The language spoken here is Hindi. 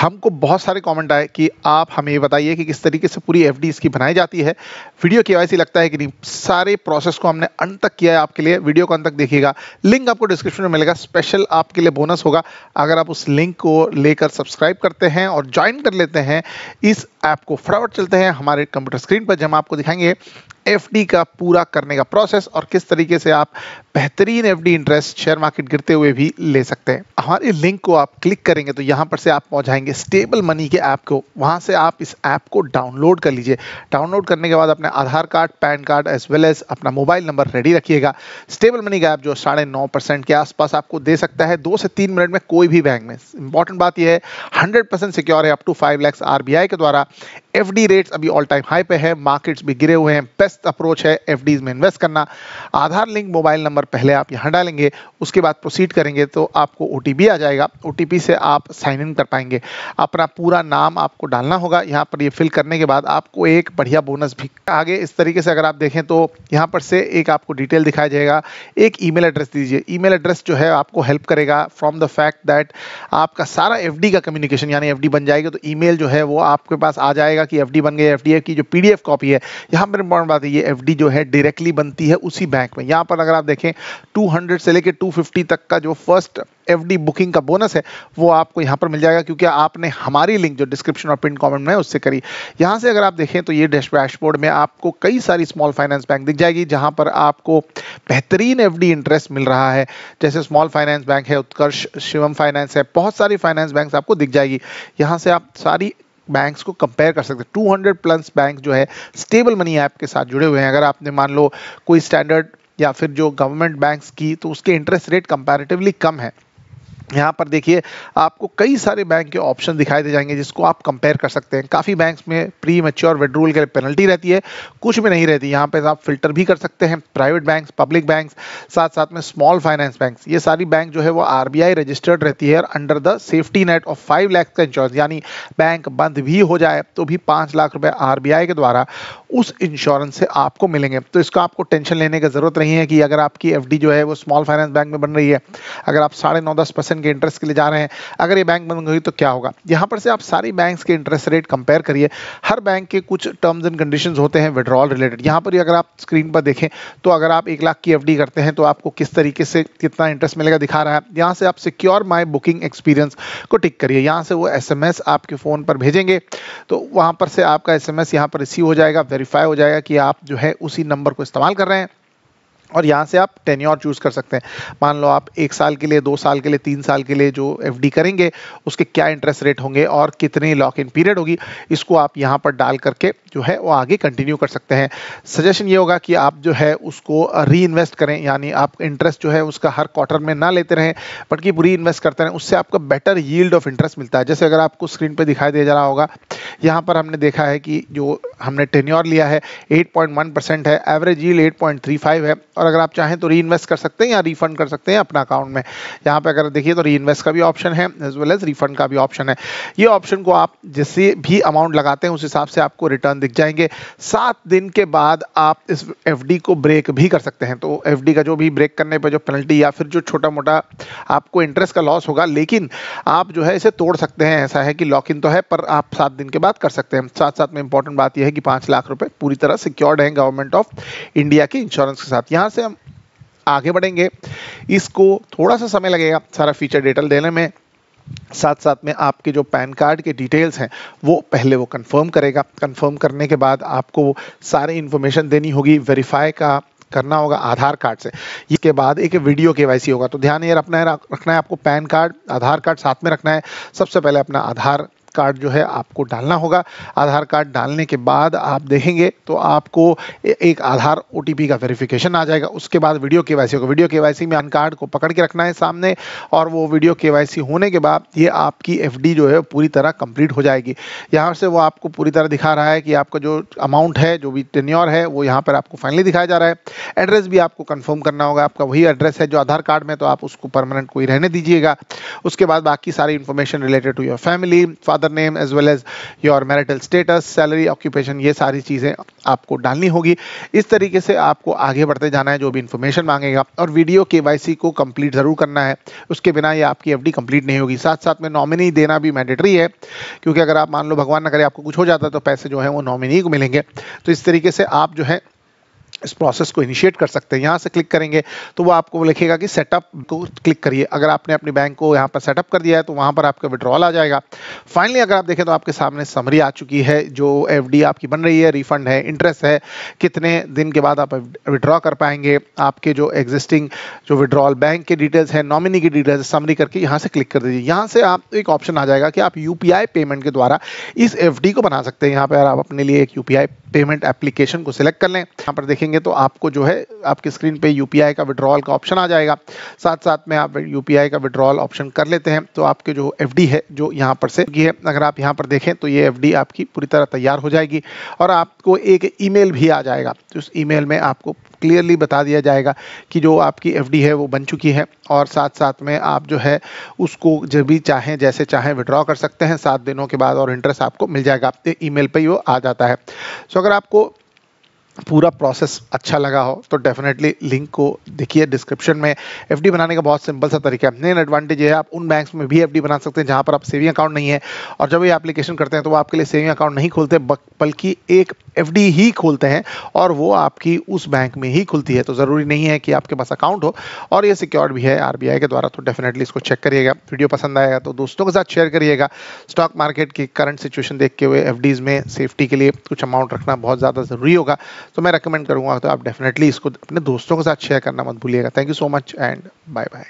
हमको बहुत सारे कमेंट आए कि आप हमें ये बताइए कि किस तरीके से पूरी एफडी इसकी बनाई जाती है। वीडियो केवाईसी लगता है कि नहीं, सारे प्रोसेस को हमने अंत तक किया है आपके लिए। वीडियो को अंत तक देखिएगा, लिंक आपको डिस्क्रिप्शन में मिलेगा। स्पेशल आपके लिए बोनस होगा अगर आप उस लिंक को लेकर सब्सक्राइब करते हैं और ज्वाइन कर लेते हैं इस ऐप को। फटाफट चलते हैं हमारे कंप्यूटर स्क्रीन पर, जब हम आपको दिखाएंगे एफडी का पूरा करने का प्रोसेस और किस तरीके से आप बेहतरीन एफडी इंटरेस्ट शेयर मार्केट गिरते हुए भी ले सकते हैं। हमारे लिंक को आप क्लिक करेंगे तो यहाँ पर से आप पहुंच जाएंगे स्टेबल मनी के ऐप को। वहां से आप इस ऐप को डाउनलोड कर लीजिए। डाउनलोड करने के बाद अपने Aadhaar card, PAN card as well as अपना मोबाइल नंबर रेडी रखिएगा। स्टेबल मनी का ऐप जो 9.5% के आसपास आपको दे सकता है 2 से 3 मिनट में कोई भी बैंक में। इंपॉर्टेंट बात यह है 100% सिक्योर है, अप टू 5 लाख आरबीआई के द्वारा। एफडी रेट्स अभी ऑल टाइम हाई पे है, मार्केट्स भी गिरे हुए हैं। बेस्ट अप्रोच है एफडीज में इन्वेस्ट करना। आधार लिंक मोबाइल नंबर पहले आप यहां डालेंगे, उसके बाद प्रोसीड करेंगे तो आपको ओटीपी आ जाएगा। ओटीपी से आप साइन इन कर पाएंगे। अपना पूरा नाम आपको डालना होगा यहाँ पर। ये फिल करने के बाद आपको एक बढ़िया बोनस भी आगे इस तरीके से अगर आप देखें तो यहाँ पर से एक आपको डिटेल दिखाया जाएगा। एक ईमेल एड्रेस दीजिए। ईमेल एड्रेस जो है आपको हेल्प करेगा फ्रॉम द फैक्ट दैट आपका सारा एफडी का कम्युनिकेशन, यानी एफडी बन जाएगी तो ईमेल जो है वो आपके पास आ जाएगा कि एफडी बन गई। एफडी की जो पीडीएफ कॉपी है, यहाँ पर इंपॉर्टेंट बात है, ये एफडी जो है डायरेक्टली बनती है उसी बैंक में। यहाँ पर अगर आप देखें 200 से लेकर 250 तक का जो फर्स्ट एफडी बुकिंग का बोनस है वो आपको यहाँ पर मिल जाएगा, क्योंकि आपने हमारी लिंक जो डिस्क्रिप्शन और पिन कमेंट में उससे करी। यहाँ से अगर आप देखें तो ये डैशबोर्ड में आपको कई सारी स्मॉल फाइनेंस बैंक दिख जाएगी जहाँ पर आपको बेहतरीन एफडी इंटरेस्ट मिल रहा है। जैसे स्मॉल फाइनेंस बैंक है, उत्कर्ष, शिवम फाइनेंस है, बहुत सारी फाइनेंस बैंक आपको दिख जाएगी। यहाँ से आप सारी बैंक्स को कंपेयर कर सकते हैं। 200 प्लस बैंक जो है स्टेबल मनी ऐप के साथ जुड़े हुए हैं। अगर आपने मान लो कोई स्टैंडर्ड या फिर जो गवर्नमेंट बैंक्स की, तो उसके इंटरेस्ट रेट कंपैरेटिवली कम है। यहाँ पर देखिए आपको कई सारे बैंक के ऑप्शन दिखाई दे जाएंगे जिसको आप कंपेयर कर सकते हैं। काफ़ी बैंक्स में प्री मैच्योर विड्रॉल के लिए पेनल्टी रहती है, कुछ में नहीं रहती। यहाँ पे आप फिल्टर भी कर सकते हैं प्राइवेट बैंक्स, पब्लिक बैंक्स, साथ साथ में स्मॉल फाइनेंस बैंक्स। ये सारी बैंक जो है वो आरबीआई रजिस्टर्ड रहती है और under the safety net of 5 lakh का इंश्योरेंस, यानी बैंक बंद भी हो जाए तो भी 5 लाख रुपए आरबीआई के द्वारा उस इंश्योरेंस से आपको मिलेंगे। तो इसका आपको टेंशन लेने की जरूरत नहीं है कि अगर आपकी एफडी जो है वो स्मॉल फाइनेंस बैंक में बन रही है, अगर आप 9.5-10% के इंटरेस्ट के लिए जा रहे हैं, अगर ये बैंक बंद हुई तो क्या होगा। यहाँ पर से आप सारी बैंक्स के इंटरेस्ट रेट कंपेयर करिए। हर बैंक के कुछ टर्म्स एंड कंडीशंस होते हैं विड्रॉल रिलेटेड। यहाँ पर अगर आप स्क्रीन पर देखें तो अगर आप 1 लाख की एफडी करते हैं तो आपको किस तरीके से कितना इंटरेस्ट मिलेगा दिखा रहा है। यहाँ से आप सिक्योर माई बुकिंग एक्सपीरियंस को टिक करिए। यहाँ से वो एसएमएस आपके फ़ोन पर भेजेंगे तो वहाँ पर से आपका एसएमएस यहाँ पर रिसीव हो जाएगा, वेरीफाई हो जाएगा कि आप जो है उसी नंबर को इस्तेमाल कर रहे हैं। और यहाँ से आप टेन्योर चूज़ कर सकते हैं। मान लो आप 1 साल के लिए, 2 साल के लिए, 3 साल के लिए जो एफडी करेंगे उसके क्या इंटरेस्ट रेट होंगे और कितनी लॉक इन पीरियड होगी, इसको आप यहाँ पर डाल करके जो है वो आगे कंटिन्यू कर सकते हैं। सजेशन ये होगा कि आप जो है उसको री इन्वेस्ट करें, यानी आप इंटरेस्ट जो है उसका हर क्वार्टर में ना लेते रहें बल्कि री इन्वेस्ट करते रहें। उससे आपको बेटर यील्ड ऑफ इंटरेस्ट मिलता है। जैसे अगर आपको स्क्रीन पर दिखाई दे जा रहा होगा, यहाँ पर हमने देखा है कि जो हमने टेन्योर लिया है 8.1% है, एवरेज यील्ड 8.35 है। और अगर आप चाहें तो री इन्वेस्ट कर सकते हैं या रिफंड कर सकते हैं अपना अकाउंट में। यहाँ पे अगर देखिए तो री इन्वेस्ट का भी ऑप्शन है एज वेल एज रिफंड का भी ऑप्शन है। ये ऑप्शन को आप जैसे भी अमाउंट लगाते हैं उस हिसाब से आपको रिटर्न दिख जाएंगे। 7 दिन के बाद आप इस एफडी को ब्रेक भी कर सकते हैं। तो एफडी का जो भी ब्रेक करने पर जो पेनल्टी या फिर जो छोटा मोटा आपको इंटरेस्ट का लॉस होगा, लेकिन आप जो है इसे तोड़ सकते हैं। ऐसा है कि लॉक इन तो है पर आप 7 दिन के बाद कर सकते हैं। साथ साथ में इंपॉर्टेंट बात यह है कि 5 लाख रुपए पूरी तरह सिक्योर्ड हैं गवर्नमेंट ऑफ इंडिया के इंश्योरेंस के साथ। यहाँ से हम आगे बढ़ेंगे। इसको थोड़ा सा समय लगेगा सारा फीचर डिटेल देने में। साथ साथ में आपके जो पैन कार्ड के डिटेल्स हैं वो पहले वो कंफर्म करेगा। कंफर्म करने के बाद आपको सारी इंफॉर्मेशन देनी होगी, वेरीफाई का करना होगा आधार कार्ड से। इसके बाद एक वीडियो केवाईसी होगा। तो ध्यान ये रखना है आपको पैन कार्ड, आधार कार्ड साथ में रखना है। सबसे पहले अपना आधार कार्ड जो है आपको डालना होगा। आधार कार्ड डालने के बाद आप देखेंगे तो आपको एक आधार ओटीपी का वेरिफिकेशन आ जाएगा। उसके बाद वीडियो केवाईसी होगा। वीडियो केवाईसी में पैन कार्ड को पकड़ के रखना है सामने, और वो वीडियो केवाईसी होने के बाद ये आपकी एफडी जो है पूरी तरह कंप्लीट हो जाएगी। यहाँ से वो आपको पूरी तरह दिखा रहा है कि आपका जो अमाउंट है, जो भी टेन्योर है, वो यहाँ पर आपको फाइनली दिखाया जा रहा है। एड्रेस भी आपको कंफर्म करना होगा। आपका वही एड्रेस है जो आधार कार्ड में, तो आप उसको परमानेंट कोई रहने दीजिएगा। उसके बाद बाकी सारी information related to your family, father mother name as well as your marital status, salary, occupation, ये सारी चीज़ें आपको डालनी होगी। इस तरीके से आपको आगे बढ़ते जाना है, जो भी इन्फॉर्मेशन मांगेगा। और वीडियो केवाईसी को कंप्लीट ज़रूर करना है, उसके बिना ये आपकी एफडी कंप्लीट नहीं होगी। साथ साथ में नॉमिनी देना भी मैंडेटरी है, क्योंकि अगर आप मान लो भगवान ना करे आपको कुछ हो जाता है तो पैसे जो है वो नॉमिनी को मिलेंगे। तो इस तरीके से आप जो है इस प्रोसेस को इनिशिएट कर सकते हैं। यहाँ से क्लिक करेंगे तो वो आपको लिखेगा कि सेटअप को क्लिक करिए। अगर आपने अपनी बैंक को यहाँ पर सेटअप कर दिया है तो वहाँ पर आपका विड्रॉल आ जाएगा। फाइनली अगर आप देखें तो आपके सामने समरी आ चुकी है, जो एफडी आपकी बन रही है, रिफंड है, इंटरेस्ट है, कितने दिन के बाद आप विड्रॉ कर पाएंगे, आपके जो एग्जिस्टिंग जो विड्रॉल बैंक के डिटेल्स है, नॉमिनी की डिटेल्स, समरी करके यहाँ से क्लिक कर दीजिए। यहाँ से आप एक ऑप्शन आ जाएगा कि आप यूपीआई पेमेंट के द्वारा इस एफडी को बना सकते हैं। यहाँ पर आप अपने लिए एक यूपीआई पेमेंट एप्लीकेशन को सिलेक्ट कर लें। यहाँ पर देखेंगे तो आपको जो है आपकी स्क्रीन पे यूपीआई का विड्रॉल का ऑप्शन आ जाएगा। साथ साथ में आप यूपीआई का विड्रॉल ऑप्शन कर लेते हैं तो आपके जो एफडी है जो यहाँ पर से है, अगर आप यहाँ पर देखें तो ये एफडी आपकी पूरी तरह तैयार हो जाएगी और आपको एक ईमेल भी आ जाएगा। तो उस ईमेल में आपको क्लियरली बता दिया जाएगा कि जो आपकी एफडी है वो बन चुकी है और साथ साथ में आप जो है उसको जब भी चाहें जैसे चाहें विड्रॉ कर सकते हैं 7 दिनों के बाद और इंटरेस्ट आपको मिल जाएगा। आपके ईमेल पे ही वो आ जाता है। सो अगर आपको पूरा प्रोसेस अच्छा लगा हो तो डेफिनेटली लिंक को देखिए डिस्क्रिप्शन में। एफडी बनाने का बहुत सिंपल सा तरीका है। मेन एडवांटेज ये है आप उन बैंक्स में भी एफडी बना सकते हैं जहां पर आप सेविंग अकाउंट नहीं है और जब ये एप्लीकेशन करते हैं तो वो आपके लिए सेविंग अकाउंट नहीं खोलते बल्कि एक एफडी ही खोलते हैं और वो आपकी उस बैंक में ही खुलती है। तो ज़रूरी नहीं है कि आपके पास अकाउंट हो और ये सिक्योर्ड भी है आरबीआई के द्वारा। तो डेफिनेटली इसको चेक करिएगा। वीडियो पसंद आएगा तो दोस्तों के साथ शेयर करिएगा। स्टॉक मार्केट की करंट सिचुएशन देखते हुए एफडीज़ में सेफ्टी के लिए कुछ अमाउंट रखना बहुत ज़्यादा ज़रूरी होगा। तो मैं रेकमेंड करूँगा तो आप डेफिनेटली इसको अपने दोस्तों के साथ शेयर करना मत भूलिएगा। Thank you so much and bye bye.